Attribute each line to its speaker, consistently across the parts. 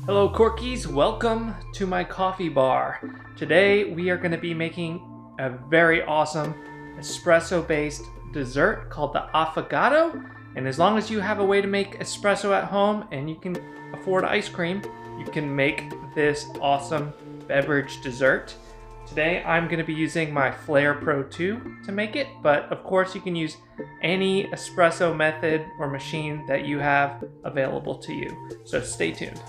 Speaker 1: Hello Corkies, welcome to my coffee bar. Today we are going to be making a very awesome espresso based dessert called the Affogato. And as long as you have a way to make espresso at home and you can afford ice cream, you can make this awesome beverage dessert. Today I'm going to be using my Flair Pro 2 to make it, but of course you can use any espresso method or machine that you have available to you. So stay tuned.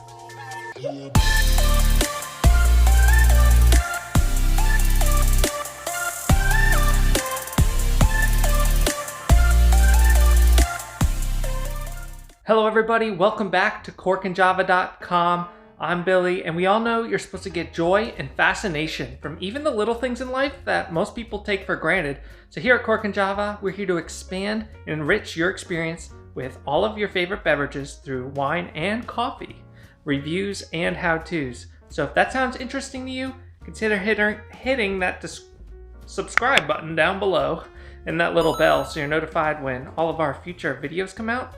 Speaker 1: Hello everybody, welcome back to corkandjava.com. I'm Billy, and we all know you're supposed to get joy and fascination from even the little things in life that most people take for granted. So here at Cork and Java, we're here to expand and enrich your experience with all of your favorite beverages through wine and coffee, reviews and how-tos. So if that sounds interesting to you, consider hitting that subscribe button down below and that little bell so you're notified when all of our future videos come out.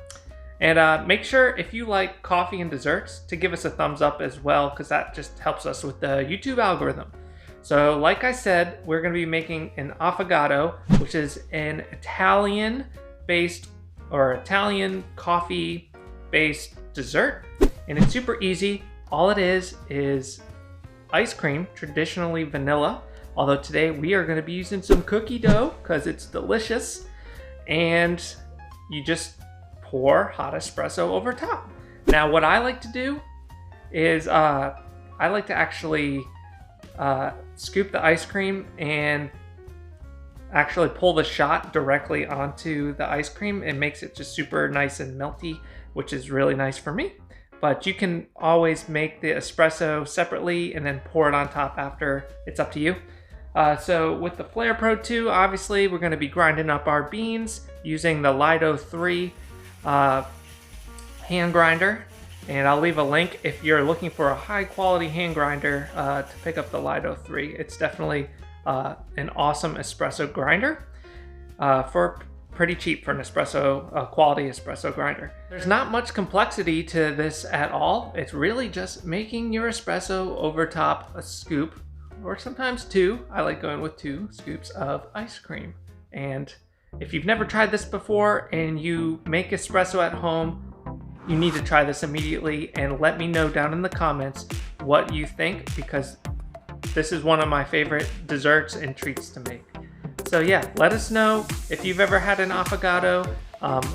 Speaker 1: And make sure, if you like coffee and desserts, to give us a thumbs up as well, because that just helps us with the YouTube algorithm. So like I said, we're going to be making an affogato, which is an Italian-based or Italian coffee-based dessert. And it's super easy. All it is ice cream, traditionally vanilla. Although today we are going to be using some cookie dough because it's delicious. And you just pour hot espresso over top. Now what I like to do is I like to actually scoop the ice cream and actually pull the shot directly onto the ice cream. It makes it just super nice and melty, which is really nice for me. But you can always make the espresso separately and then pour it on top after. It's up to you. So with the Flair Pro 2, obviously we're going to be grinding up our beans using the Latte 3 hand grinder, and I'll leave a link if you're looking for a high quality hand grinder to pick up the Latte 3. It's definitely an awesome espresso grinder for pretty cheap for an espresso quality espresso grinder. There's not much complexity to this at all. It's really just making your espresso over top a scoop, or sometimes two. I like going with 2 scoops of ice cream. And if you've never tried this before and you make espresso at home, you need to try this immediately and let me know down in the comments what you think, because this is one of my favorite desserts and treats to make. So yeah, let us know if you've ever had an affogato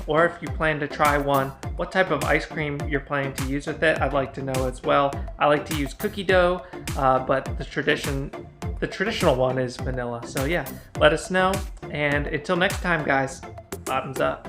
Speaker 1: or if you plan to try one, what type of ice cream you're planning to use with it. I'd like to know as well. I like to use cookie dough, but the traditional one is vanilla. So yeah, let us know. And until next time, guys, bottoms up.